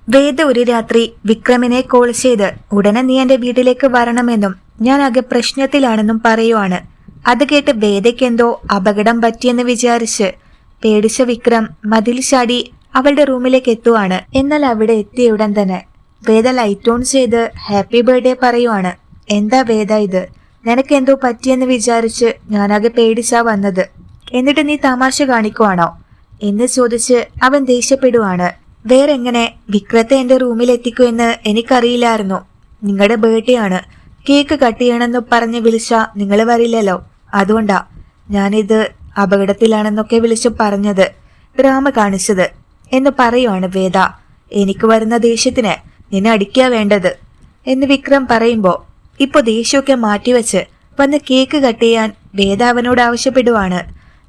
വേദ ഒരു രാത്രി വിക്രമിനെ കോൾ ചെയ്ത് ഉടനെ നീ എന്റെ വീട്ടിലേക്ക് വരണമെന്നും ഞാൻ ആകെ പ്രശ്നത്തിലാണെന്നും പറയുവാണ്. അത് കേട്ട് വേദയ്ക്ക് എന്തോ അപകടം പറ്റിയെന്ന് വിചാരിച്ച് പേടിച്ച വിക്രം മതിൽ ചാടി അവളുടെ റൂമിലേക്ക് എത്തുവാണ്. എന്നാൽ അവിടെ എത്തിയ ഉടൻ തന്നെ വേദ ലൈറ്റ് ഓൺ ചെയ്ത് ഹാപ്പി ബർത്ത്ഡേ പറയുവാണ്. എന്താ വേദ ഇത്? നിനക്ക് എന്തോ പറ്റിയെന്ന് വിചാരിച്ച് ഞാനാകെ പേടിച്ചാ വന്നത്. എന്നിട്ട് നീ തമാശ കാണിക്കുവാണോ എന്ന് ചോദിച്ച് അവൻ ദേഷ്യപ്പെടുവാണ്. വേറെങ്ങനെ വിക്രത്തെ എന്റെ റൂമിൽ എത്തിക്കുമെന്ന് എനിക്കറിയില്ലായിരുന്നു. നിങ്ങളുടെ ബർത്ത്ഡേ ആണ്, കേക്ക് കട്ട് ചെയ്യണമെന്ന് പറഞ്ഞ് വിളിച്ചാ നിങ്ങൾ വരില്ലല്ലോ, അതുകൊണ്ടാ ഞാനിത് അപകടത്തിലാണെന്നൊക്കെ വിളിച്ചു പറഞ്ഞത്, ഡ്രാമ കാണിച്ചത് എന്ന് പറയുവാണ് വേദ. എനിക്ക് വരുന്ന ദേഷ്യത്തിന് നിന്നെ അടിക്കാ വേണ്ടത് എന്ന് വിക്രം പറയുമ്പോ ഇപ്പൊ ദേഷ്യമൊക്കെ മാറ്റിവെച്ച് വന്ന് കേക്ക് കട്ട് ചെയ്യാൻ വേദ അവനോട് ആവശ്യപ്പെടുവാണ്.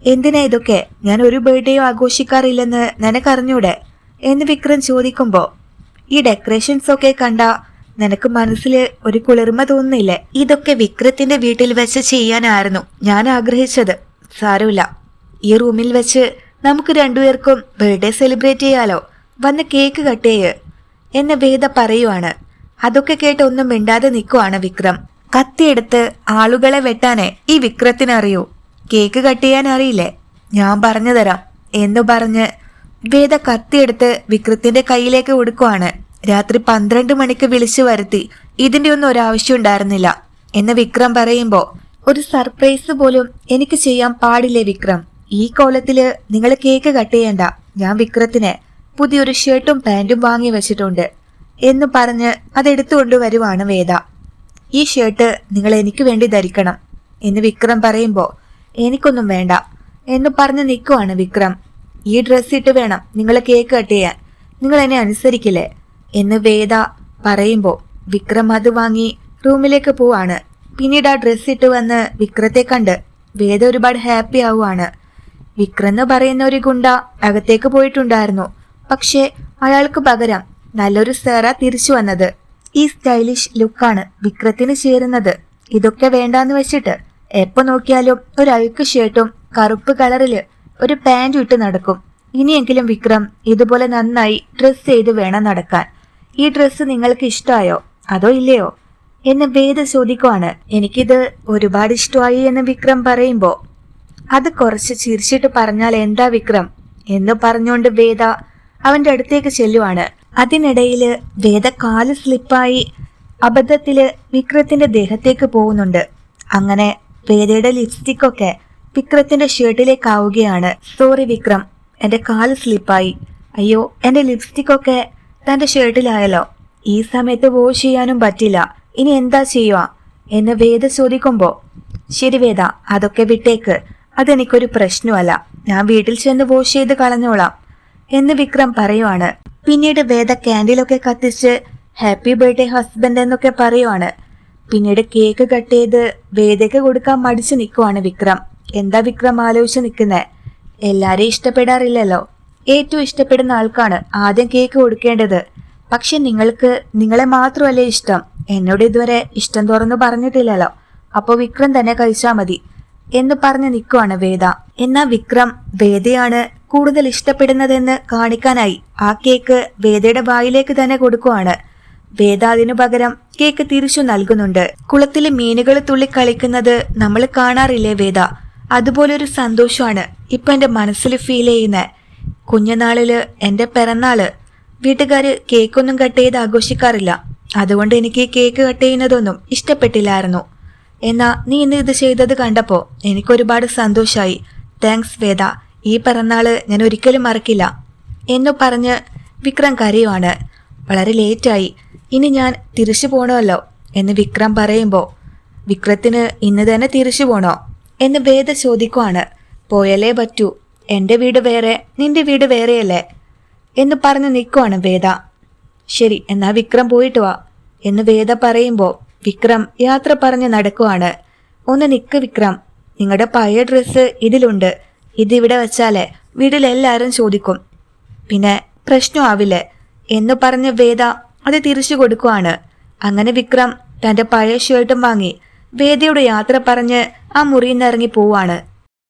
എന്തിനാ ഇതൊക്കെ? ഞാൻ ഒരു ബർത്ത്ഡേയോ ആഘോഷിക്കാറില്ലെന്ന് നിനക്കറിഞ്ഞൂടെ എന്ന് വിക്രം ചോദിക്കുമ്പോ ഈ ഡെക്കറേഷൻസ് ഒക്കെ കണ്ട നിനക്ക് മനസ്സിൽ ഒരു കുളിർമ തോന്നുന്നില്ലേ? ഇതൊക്കെ വിക്രത്തിന്റെ വീട്ടിൽ വെച്ച് ചെയ്യാനായിരുന്നു ഞാൻ ആഗ്രഹിച്ചത്. സാരമില്ല, ഈ റൂമിൽ വെച്ച് നമുക്ക് രണ്ടുപേർക്കും ബർത്ത്ഡേ സെലിബ്രേറ്റ് ചെയ്യാലോ, വന്ന് കേക്ക് കട്ട് ചെയ്യ് എന്ന് വേദ പറയുവാണ്. അതൊക്കെ കേട്ട് ഒന്നും മിണ്ടാതെ നിൽക്കുവാണ് വിക്രം. കത്തിയെടുത്ത് ആളുകളെ വെട്ടാനേ ഈ വിക്രത്തിനറിയൂ, കേക്ക് കട്ട് ചെയ്യാൻ അറിയില്ലേ? ഞാൻ പറഞ്ഞു തരാം എന്നു പറഞ്ഞ് വേദ കത്തിയെടുത്ത് വിക്രത്തിന്റെ കയ്യിലേക്ക് കൊടുക്കുവാണ്. രാത്രി 12 മണിക്ക് വിളിച്ചു വരുത്തി ഇതിന്റെ ഒന്നും ഒരാവശ്യം ഉണ്ടായിരുന്നില്ല എന്ന് വിക്രം പറയുമ്പോ ഒരു സർപ്രൈസ് പോലും എനിക്ക് ചെയ്യാൻ പാടില്ലേ വിക്രം? ഈ കോലത്തില് നിങ്ങൾ കേക്ക് കട്ട് ചെയ്യണ്ട, ഞാൻ വിക്രത്തിന് പുതിയൊരു ഷർട്ടും പാന്റും വാങ്ങി വെച്ചിട്ടുണ്ട് എന്ന് പറഞ്ഞ് അതെടുത്തുകൊണ്ട് വരുവാണ് വേദ. ഈ ഷർട്ട് നിങ്ങൾ എനിക്ക് വേണ്ടി ധരിക്കണം എന്ന് വിക്രം പറയുമ്പോ എനിക്കൊന്നും വേണ്ട എന്ന് പറഞ്ഞ് നിൽക്കുവാണ് വിക്രം. ഈ ഡ്രസ് ഇട്ട് വേണം നിങ്ങൾ കേക്ക് കട്ട് ചെയ്യാൻ, നിങ്ങൾ എന്നെ അനുസരിക്കില്ലേ എന്ന് വേദ പറയുമ്പോ വിക്രം അത് വാങ്ങി റൂമിലേക്ക് പോവാണ്. പിന്നീട് ആ ഡ്രസ് ഇട്ട് വന്ന് വിക്രത്തെ കണ്ട് വേദ ഒരുപാട് ഹാപ്പി ആവുകയാണ്. വിക്രം എന്ന് പറയുന്ന ഒരു ഗുണ്ട അകത്തേക്ക് പോയിട്ടുണ്ടായിരുന്നു. പക്ഷെ അയാൾക്ക് പകരം നല്ലൊരു സാറ തിരിച്ചു വന്നത്. ഈ സ്റ്റൈലിഷ് ലുക്കാണ് വിക്രത്തിന് ചേരുന്നത്. ഇതൊക്കെ വേണ്ടാന്ന് വെച്ചിട്ട് എപ്പോ നോക്കിയാലും ഒരു അഴുക്ക് ഷർട്ടും കറുപ്പ് കളറില് ഒരു പാന്റും ഇട്ട് നടക്കും. ഇനിയെങ്കിലും വിക്രം ഇതുപോലെ നന്നായി ഡ്രസ് ചെയ്ത് വേണം നടക്കാൻ. ഈ ഡ്രസ്സ് നിങ്ങൾക്ക് ഇഷ്ടമായോ അതോ ഇല്ലയോ എന്ന് വേദ ചോദിക്കുവാണ്. എനിക്കിത് ഒരുപാട് ഇഷ്ടമായി എന്ന് വിക്രം പറയുമ്പോ അത് കുറച്ച് ചിരിച്ചിട്ട് പറഞ്ഞാൽ എന്താ വിക്രം എന്ന് പറഞ്ഞുകൊണ്ട് വേദ അവന്റെ അടുത്തേക്ക് ചെല്ലുവാണ്. അതിനിടയില് വേദ കാല് സ്ലിപ്പായി അബദ്ധത്തില് വിക്രത്തിന്റെ ദേഹത്തേക്ക് പോകുന്നുണ്ട്. അങ്ങനെ വേദയുടെ ലിപ്സ്റ്റിക് ഒക്കെ വിക്രത്തിന്റെ ഷർട്ടിലേക്ക് ആവുകയാണ്. സോറി വിക്രം, എന്റെ കാല് സ്ലിപ്പായി. അയ്യോ, എന്റെ ലിപ്സ്റ്റിക് ഒക്കെ തന്റെ ഷർട്ടിലായല്ലോ, ഈ സമയത്ത് വാഷ് ചെയ്യാനും പറ്റില്ല, ഇനി എന്താ ചെയ്യുക എന്ന് വേദ ചോദിക്കുമ്പോ ശരി വേദ, അതൊക്കെ വിട്ടേക്ക്, അതെനിക്കൊരു പ്രശ്നമല്ല, ഞാൻ വീട്ടിൽ ചെന്ന് വാഷ് ചെയ്ത് കളഞ്ഞോളാം എന്ന് വിക്രം പറയുവാണ്. പിന്നീട് വേദ ക്യാൻഡിലൊക്കെ കത്തിച്ച് ഹാപ്പി ബർത്ത്ഡേ ഹസ്ബൻഡ് എന്നൊക്കെ പറയുവാണ്. പിന്നീട് കേക്ക് കട്ട് ചെയ്ത് വേദയ്ക്ക് കൊടുക്കാൻ മടിച്ചു നിൽക്കുവാണ് വിക്രം. എന്താ വിക്രം ആലോചിച്ച് നിൽക്കുന്നേ? എല്ലാരെയും ഇഷ്ടപ്പെടാറില്ലല്ലോ, ഏറ്റവും ഇഷ്ടപ്പെടുന്ന ആൾക്കാണ് ആദ്യം കേക്ക് കൊടുക്കേണ്ടത്. പക്ഷെ നിങ്ങൾക്ക് നിങ്ങളെ മാത്രമല്ലേ ഇഷ്ടം, എന്നോട് ഇതുവരെ ഇഷ്ടം തുറന്നു പറഞ്ഞിട്ടില്ലല്ലോ, അപ്പൊ വിക്രം തന്നെ കഴിച്ചാ മതി എന്ന് പറഞ്ഞ് നിൽക്കുവാണ് വേദ. എന്നാ വിക്രം വേദയാണ് കൂടുതൽ ഇഷ്ടപ്പെടുന്നതെന്ന് കാണിക്കാനായി ആ കേക്ക് വേദയുടെ വായിലേക്ക് തന്നെ കൊടുക്കുവാണ്. വേദ അതിനു പകരം കേക്ക് തിരിച്ചു നൽകുന്നുണ്ട്. കുളത്തിലെ മീനുകൾ തുള്ളി കളിക്കുന്നത് നമ്മൾ കാണാറില്ലേ വേദ? അതുപോലൊരു സന്തോഷമാണ് ഇപ്പൊ എന്റെ മനസ്സിൽ ഫീൽ ചെയ്യുന്നത്. കുഞ്ഞുനാളില് എന്റെ പിറന്നാള് വീട്ടുകാര് കേക്കൊന്നും കട്ട് ചെയ്ത് ആഘോഷിക്കാറില്ല, അതുകൊണ്ട് എനിക്ക് കേക്ക് കട്ട് ചെയ്യുന്നതൊന്നും ഇഷ്ടപ്പെട്ടില്ലായിരുന്നു. എന്നാ നീ ഇന്ന് ഇത് ചെയ്തത് കണ്ടപ്പോ എനിക്കൊരുപാട് സന്തോഷായി. താങ്ക്സ് വേദ, ഈ പിറന്നാള് ഞാൻ ഒരിക്കലും മറക്കില്ല എന്നു പറഞ്ഞ് വിക്രം കരയുവാണ്. വളരെ ലേറ്റായി, ഇനി ഞാൻ തിരിച്ചു പോണമല്ലോ എന്ന് വിക്രം പറയുമ്പോ വിക്രത്തിന് ഇന്ന് തന്നെ തിരിച്ചു പോണോ എന്ന് വേദ ചോദിക്കുവാണ്. പോയാലേ പറ്റൂ, എന്റെ വീട് വേറെ നിന്റെ വീട് വേറെയല്ലേ എന്ന് പറഞ്ഞ് നിൽക്കുവാണ് വേദ. ശരി, എന്നാ വിക്രം പോയിട്ട് വാ എന്ന് വേദ പറയുമ്പോ വിക്രം യാത്ര പറഞ്ഞ് നടക്കുവാണ്. ഒന്ന് നിക്ക് വിക്രം, നിങ്ങളുടെ പഴയ ഡ്രസ്സ് ഇതിലുണ്ട്, ഇതിവിടെ വെച്ചാലേ വീട്ടിലെല്ലാരും ചോദിക്കും, പിന്നെ പ്രശ്നമാവില്ലേ എന്ന് പറഞ്ഞ് വേദ അത് തിരിച്ചു കൊടുക്കുവാണ്. അങ്ങനെ വിക്രം തന്റെ പഴയ ഷർട്ടും വാങ്ങി വേദയുടെ യാത്ര പറഞ്ഞ് ആ മുറിയിൽ നിന്ന് ഇറങ്ങി പോവാണ്.